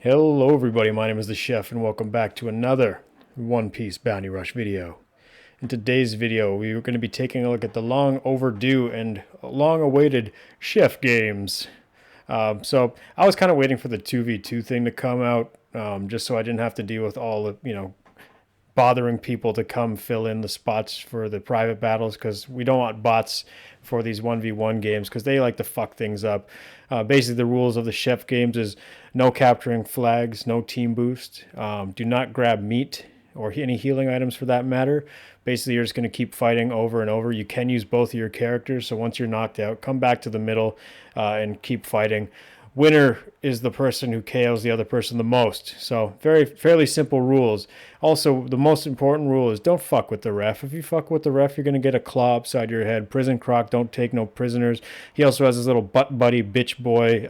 Hello everybody, my name is the Chef and welcome back to another One Piece Bounty Rush video. In today's video, we are going to be taking a look at the long overdue and long awaited Chef games. So I was kind of waiting for the 2v2 thing to come out, just so I didn't have to deal with all the, bothering people to come fill in the spots for the private battles, because we don't want bots for these 1v1 games because they like to fuck things up. Basically, the rules of the chef games is no capturing flags, no team boost, do not grab meat or any healing items for that matter. Basically, you're just going to keep fighting over and over. You can use both of your characters, so once you're knocked out, come back to the middle and keep fighting. Winner is the person who KOs the other person the most. So fairly simple rules. Also, the most important rule is don't fuck with the ref. If you fuck with the ref, you're going to get a claw upside your head. Prison Croc, don't take no prisoners. He also has his little butt buddy bitch boy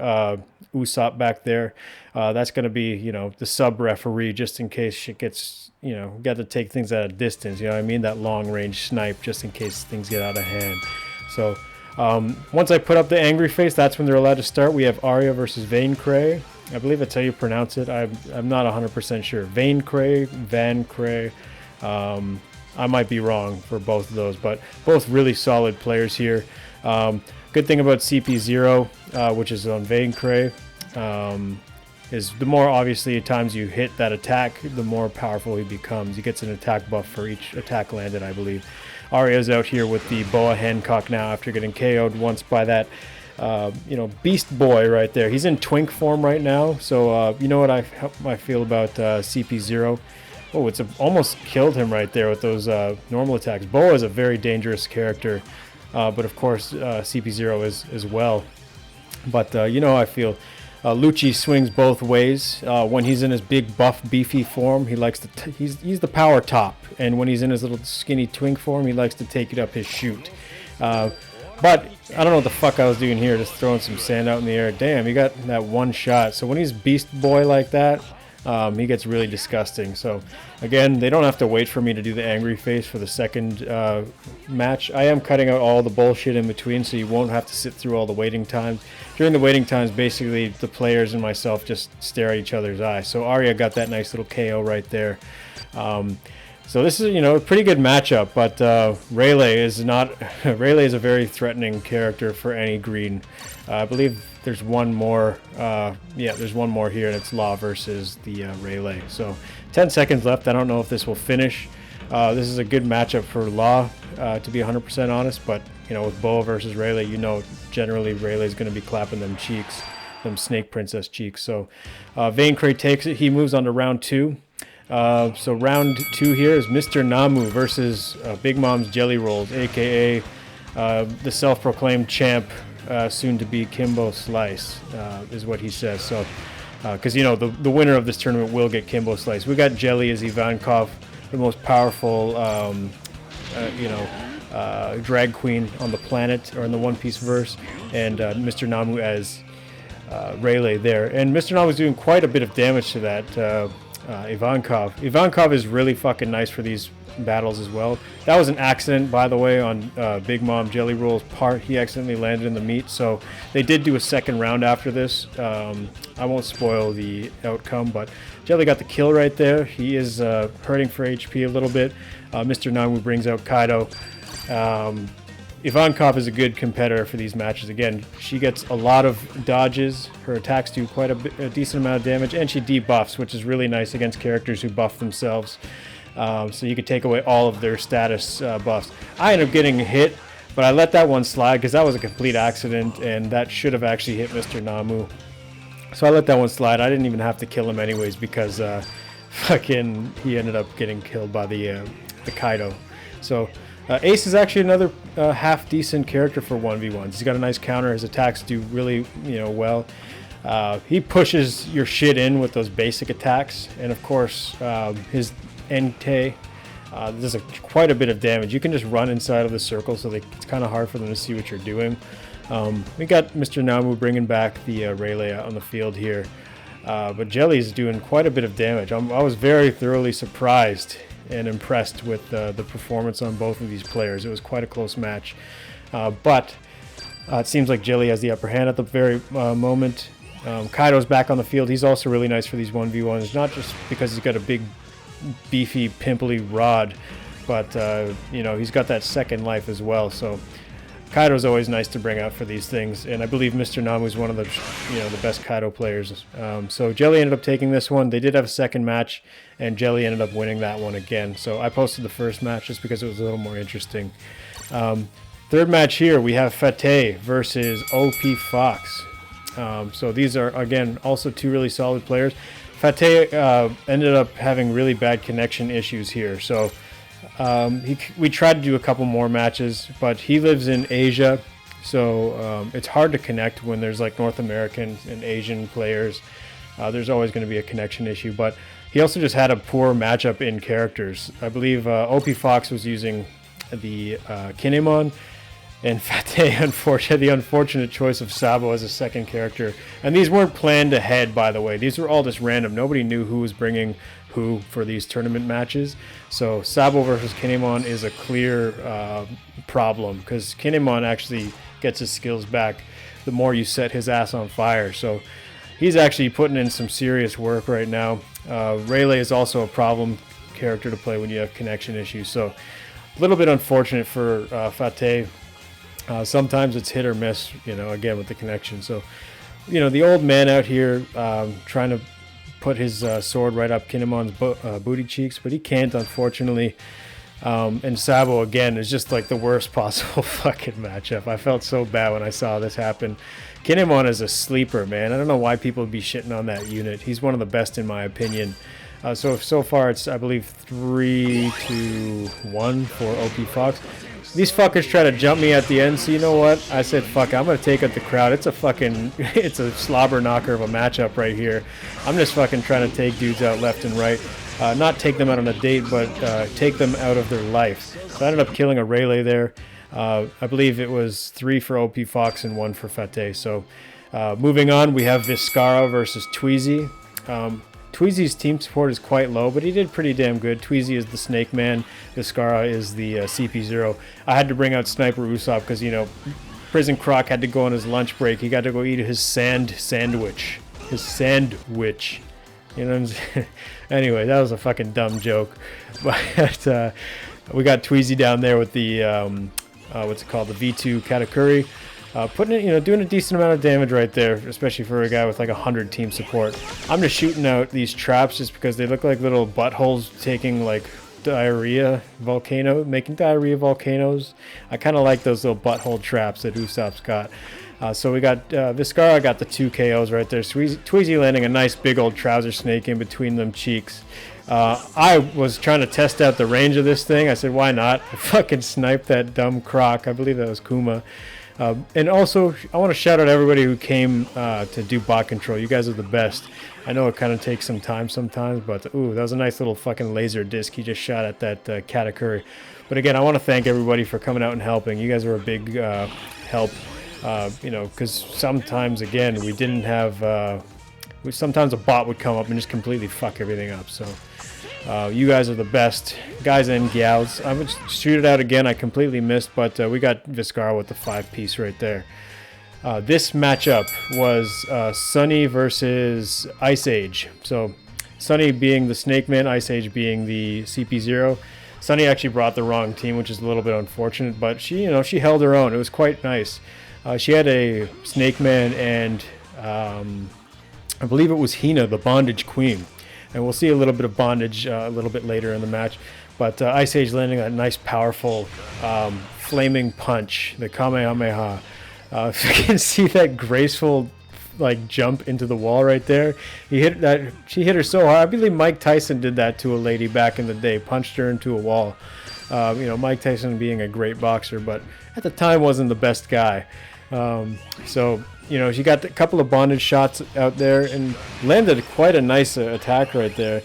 Usopp back there. That's going to be, the sub referee, just in case shit gets, got to take things at a distance. You know what I mean? That long range snipe, just in case things get out of hand. So once I put up the angry face, that's when they're allowed to start. We have Aria versus Vaincre. I believe that's how you pronounce it. I'm not 100% sure. Vaincre. I might be wrong for both of those, but both really solid players here. Good thing about CP0, which is on Vaincre, is the more obviously times you hit that attack, the more powerful he becomes. He gets an attack buff for each attack landed, I believe. Arya's out here with the Boa Hancock now after getting KO'd once by that, Beast Boy right there. He's in Twink form right now, so you know what I feel about CP0. Oh, it's almost killed him right there with those normal attacks. Boa is a very dangerous character, but of course CP0 is as well. But I feel Lucci swings both ways. When he's in his big buff beefy form, he likes to he's the power top, and when he's in his little skinny twink form, he likes to take it up his chute. But I don't know what the fuck I was doing here, just throwing some sand out in the air. Damn, he got that one shot. So when he's beast boy like that, he gets really disgusting. So again, they don't have to wait for me to do the angry face for the second match. I am cutting out all the bullshit in between, so you won't have to sit through all the waiting times. During the waiting times, basically the players and myself just stare at each other's eyes. So Arya got that nice little KO right there. So this is, a pretty good matchup, but Rayleigh is not. Rayleigh is a very threatening character for any green. I believe there's one more. There's one more here, and it's Law versus the Rayleigh. So 10 seconds left. I don't know if this will finish. This is a good matchup for Law, to be 100% honest. But with Boa versus Rayleigh, generally Rayleigh's going to be clapping them cheeks, them Snake Princess cheeks. So Vaincre takes it. He moves on to round 2. So round 2 here is Mr. Namu versus Big Mom's Jelly Rolls, aka the self-proclaimed champ, soon to be Kimbo Slice, is what he says. So, because the winner of this tournament will get Kimbo Slice. We got Jelly as Ivankov, the most powerful, drag queen on the planet or in the One Piece verse, and Mr. Namu as Rayleigh there. And Mr. Namu is doing quite a bit of damage to that. Ivankov. Ivankov is really fucking nice for these battles as well. That was an accident, by the way, on Big Mom Jelly Roll's part. He accidentally landed in the meat, so they did do a second round after this. I won't spoil the outcome, but Jelly got the kill right there. He is hurting for HP a little bit. Mr. Namu brings out Kaido. Ivankov is a good competitor for these matches. Again, she gets a lot of dodges. Her attacks do quite a decent amount of damage, and she debuffs, which is really nice against characters who buff themselves. So you can take away all of their status buffs. I ended up getting hit, but I let that one slide because that was a complete accident, and that should have actually hit Mr. Namu. So I let that one slide. I didn't even have to kill him anyways because he ended up getting killed by the Kaido. So Ace is actually another half-decent character for 1v1s. He's got a nice counter. His attacks do really, well. He pushes your shit in with those basic attacks. And, of course, his Entei does quite a bit of damage. You can just run inside of the circle, so it's kind of hard for them to see what you're doing. We got Mr. Namu bringing back the Rayleigh out on the field here. But Jelly's doing quite a bit of damage. I was very thoroughly surprised and impressed with the performance on both of these players. It was quite a close match, but it seems like Jelly has the upper hand at the very moment. Kaido's back on the field. He's also really nice for these 1v1s, not just because he's got a big, beefy, pimply rod, but, you know, he's got that second life as well. So Kaido's always nice to bring out for these things, and I believe Mr. Namu is one of the, you know, the best Kaido players. So Jelly ended up taking this one. They did have a second match, and Jelly ended up winning that one again. So I posted the first match just because it was a little more interesting. Third match here, we have Fateh versus OP Fox. So these are, again, also two really solid players. Fateh ended up having really bad connection issues here. So we tried to do a couple more matches, but he lives in Asia. So it's hard to connect when there's like North American and Asian players. There's always going to be a connection issue. But he also just had a poor matchup in characters. I believe OP Fox was using the Kinemon, and Fateh had the unfortunate choice of Sabo as a second character. And these weren't planned ahead, by the way. These were all just random. Nobody knew who was bringing who for these tournament matches. So Sabo versus Kinemon is a clear problem, because Kinemon actually gets his skills back the more you set his ass on fire. So he's actually putting in some serious work right now. Rayleigh is also a problem character to play when you have connection issues. So a little bit unfortunate for Fateh. Sometimes it's hit or miss, you know, again with the connection. So, you know, the old man out here trying to put his sword right up Kinemon's booty cheeks, but he can't, unfortunately. And Sabo, again, is just like the worst possible fucking matchup. I felt so bad when I saw this happen. Kinemon is a sleeper, man. I don't know why people would be shitting on that unit. He's one of the best in my opinion. So far it's, I believe, 3-1 for OP Fox. These fuckers try to jump me at the end, so you know what? I said, fuck it, I'm gonna take out the crowd. It's a fucking, it's a slobber knocker of a matchup right here. I'm just fucking trying to take dudes out left and right. Not take them out on a date, but take them out of their life. So I ended up killing a Rayleigh there. I believe it was 3 for OP Fox and 1 for Fateh. So moving on, we have Viskarah versus Tweezy. Tweezy's team support is quite low, but he did pretty damn good. Tweezy is the Snake Man. Viskarah is the CP0. I had to bring out Sniper Usopp because, you know, Prison Croc had to go on his lunch break. He got to go eat his sandwich. His sandwich. You know what I'm saying? Anyway, that was a fucking dumb joke. But we got Tweezy down there with the, what's it called, the V2 Katakuri. Putting it, you know, doing a decent amount of damage right there, especially for a guy with like 100 team support. I'm just shooting out these traps just because they look like little buttholes taking like making diarrhea volcanoes. I kind of like those little butthole traps that Usopp's got. So we got Viskarah got the 2 KOs right there. Tweezy landing a nice big old trouser snake in between them cheeks. I was trying to test out the range of this thing. I said, why not? I fucking sniped that dumb croc. I believe that was Kuma. And also, I want to shout out everybody who came to do bot control. You guys are the best. I know it kind of takes some time sometimes, but ooh, that was a nice little fucking laser disc he just shot at that Katakuri. But again, I want to thank everybody for coming out and helping. You guys were a big help, you know, because sometimes, again, we didn't have... sometimes a bot would come up and just completely fuck everything up. So you guys are the best guys and gals. I would shoot it out again. I completely missed, but we got Viskarah with the 5-piece right there. This matchup was Suni versus Iceage. So Suni being the Snake Man, Iceage being the CP0. Suni actually brought the wrong team, which is a little bit unfortunate, but she, you know, she held her own. It was quite nice. She had a Snake Man and I believe it was Hina, the Bondage Queen. And we'll see a little bit of Bondage a little bit later in the match. But Iceage landing that nice, powerful, flaming punch, the Kamehameha. If you can see that graceful, like, jump into the wall right there. He hit that. She hit her so hard. I believe Mike Tyson did that to a lady back in the day. Punched her into a wall. You know, Mike Tyson being a great boxer, but at the time wasn't the best guy. So... You know, she got a couple of bondage shots out there and landed quite a nice attack right there.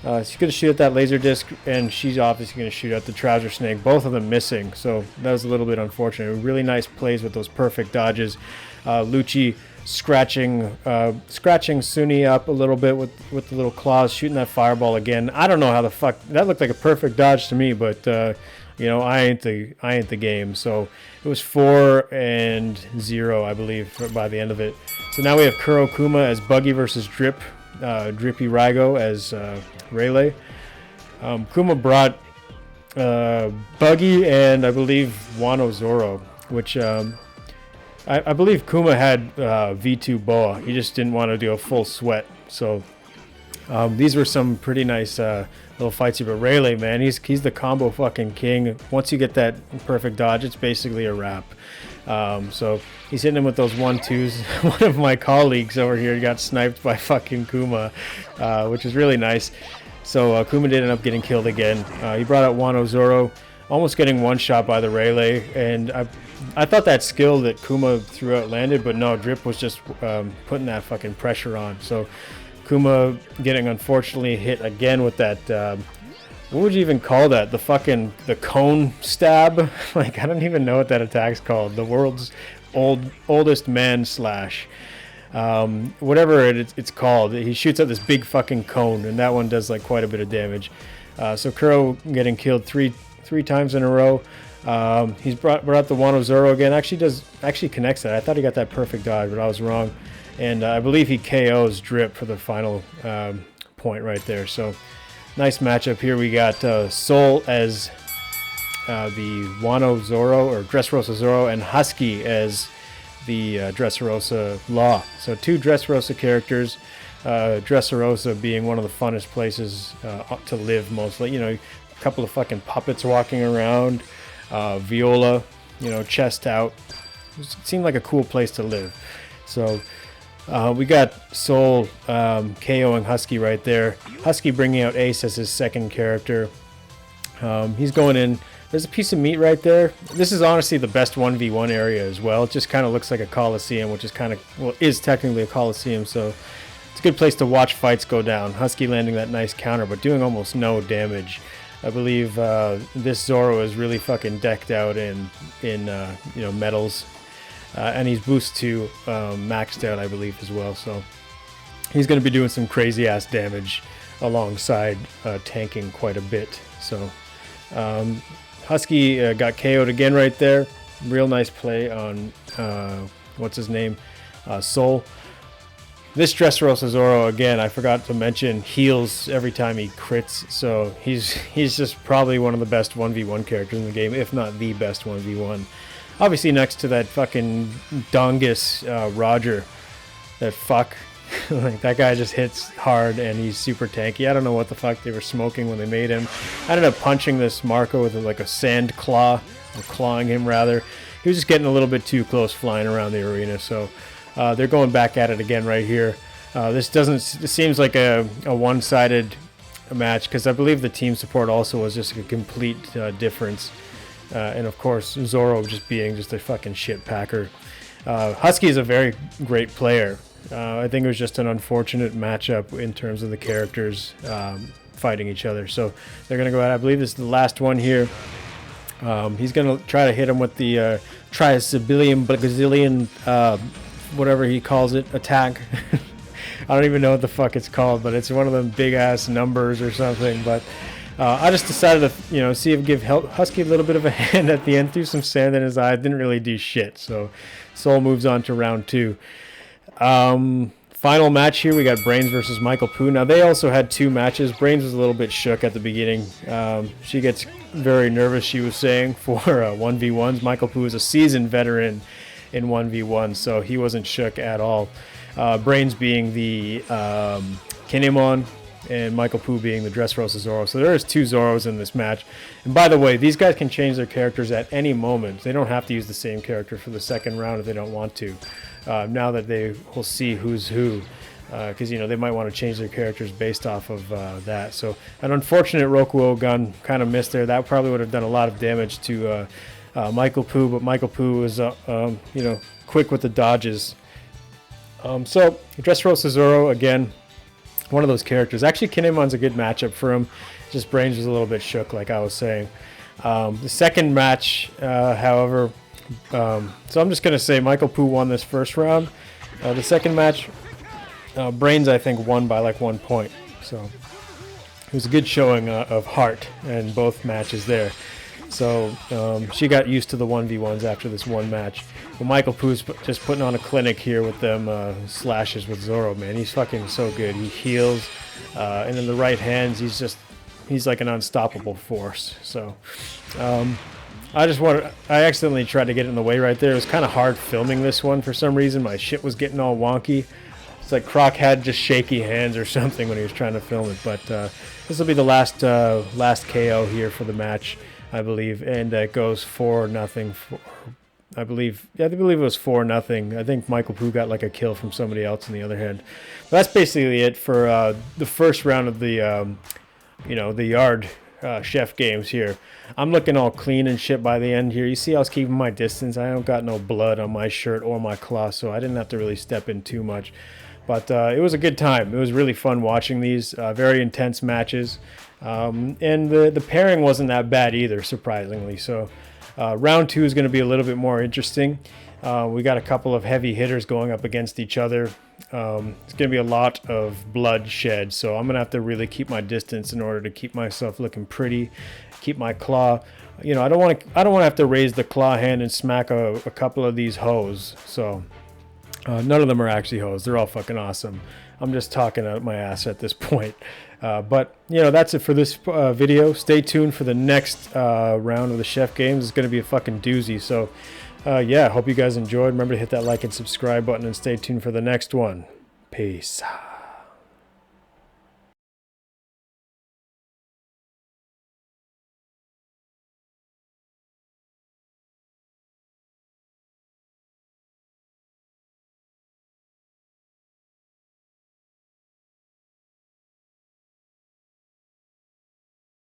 She's going to shoot at that laser disc, and she's obviously going to shoot at the trouser snake, both of them missing. So that was a little bit unfortunate. Really nice plays with those perfect dodges. Lucci scratching Suni up a little bit with the little claws, shooting that fireball again. I don't know how the fuck... That looked like a perfect dodge to me, but You know, I ain't the game. So it was 4-0, I believe, by the end of it. So now we have Kurokuma as Buggy versus Drippyraigo as Rayleigh. Kuma brought Buggy and I believe Wano Zoro, which I believe Kuma had V2 Boa. He just didn't want to do a full sweat. So these were some pretty nice little fights here. But Rayleigh, man, he's the combo fucking king. Once you get that perfect dodge, it's basically a wrap. So he's hitting him with those 1-2s. One of my colleagues over here got sniped by fucking Kuma, which is really nice. So Kuma did end up getting killed again. He brought out Wano Zoro, almost getting one shot by the Rayleigh, and I thought that skill that Kuma threw out landed, but no, Drip was just putting that fucking pressure on. So Kuma getting unfortunately hit again with that, what would you even call that? The cone stab? Like, I don't even know what that attack's called. The world's oldest man slash. Whatever it's called. He shoots out this big fucking cone, and that one does like quite a bit of damage. So Kuro getting killed three times in a row. He's brought the Wano Zoro again. Actually connects that. I thought he got that perfect dodge, but I was wrong. And I believe he KOs Drip for the final point right there. So nice matchup here. We got Soul as the Wano Zoro or Dressrosa Zoro, and Husky as the Dressrosa Law. So two Dressrosa characters. Dressrosa being one of the funnest places to live mostly. You know, a couple of fucking puppets walking around. Viola, you know, chest out. It seemed like a cool place to live. So we got Soul KOing Husky right there. Husky bringing out Ace as his second character. He's going in. There's a piece of meat right there. This is honestly the best 1v1 area as well. It just kind of looks like a Coliseum, which is kind of, well, is technically a Coliseum. So it's a good place to watch fights go down. Husky landing that nice counter, but doing almost no damage. I believe this Zoro is really fucking decked out in you know, metals, and he's boost 2 maxed out, I believe, as well. So he's going to be doing some crazy ass damage alongside tanking quite a bit. So Husky got KO'd again right there. Real nice play on what's his name, Soul. This Dressrosa Zoro, again, I forgot to mention, heals every time he crits, so he's just probably one of the best 1v1 characters in the game, if not the best 1v1. Obviously next to that fucking Dongus Roger, that fuck. Like, that guy just hits hard and he's super tanky. I don't know what the fuck they were smoking when they made him. I ended up punching this Marco with like a sand claw, or clawing him rather. He was just getting a little bit too close flying around the arena, so they're going back at it again right here. This seems like a one-sided match, because I believe the team support also was just a complete difference. And of course, Zoro just being just a fucking shit packer. Husky is a very great player. I think it was just an unfortunate matchup in terms of the characters fighting each other. So they're going to go out. I believe this is the last one here. He's going to try to hit him with the Triassibilium Bazillion, whatever he calls it, attack. I don't even know what the fuck it's called, but it's one of them big ass numbers or something. But I just decided to, you know, see if give Husky a little bit of a hand at the end. Threw some sand in his eye. Didn't really do shit. So Soul moves on to round 2. Final match here, we got Brains versus Michaelpoo. Now they also had 2 matches. Brains was a little bit shook at the beginning. She gets very nervous, she was saying, for 1v1s. Michaelpoo is a seasoned veteran in 1v1, so he wasn't shook at all. Brains being the Kinemon, and Michaelpoo being the Dressrosa Zoro. So there is 2 Zoros in this match. And by the way, these guys can change their characters at any moment. They don't have to use the same character for the second round if they don't want to. Now that they will see who's who, because, you know, they might want to change their characters based off of that. So an unfortunate Rokuo gun kind of missed there. That probably would have done a lot of damage to Michaelpoo, but Michaelpoo was, you know, quick with the dodges. So Dressrosa Zoro, again, one of those characters. Actually, Kinemon's a good matchup for him. Just Brains was a little bit shook, like I was saying. The second match, however, so I'm just going to say Michaelpoo won this first round. The second match, Brains, I think, won by like 1 point. So it was a good showing of heart in both matches there. So she got used to the 1v1s after this one match. But Michaelpoo's just putting on a clinic here with them slashes with Zoro, man. He's fucking so good. He heals, and in the right hands, he's like an unstoppable force. So I accidentally tried to get in the way right there. It was kind of hard filming this one for some reason. My shit was getting all wonky. It's like Croc had just shaky hands or something when he was trying to film it. But this will be the last KO here for the match, I believe, and it goes 4-0. I believe it was 4-0. I think Michaelpoo got like a kill from somebody else on the other hand. But that's basically it for the first round of the the yard chef games here. I'm looking all clean and shit by the end here. You see I was keeping my distance. I don't got no blood on my shirt or my cloth, so I didn't have to really step in too much. But it was a good time. It was really fun watching these very intense matches. And the pairing wasn't that bad either, surprisingly. So round 2 is going to be a little bit more interesting. We got a couple of heavy hitters going up against each other. It's going to be a lot of blood shed, so I'm going to have to really keep my distance in order to keep myself looking pretty, keep my claw. I don't want to have to raise the claw hand and smack a couple of these hoes. So none of them are actually hoes. They're all fucking awesome. I'm just talking out my ass at this point. But that's it for this video. Stay tuned for the next round of the chef games. It's going to be a fucking doozy. So yeah, hope you guys enjoyed. Remember to hit that like and subscribe button and stay tuned for the next one. Peace.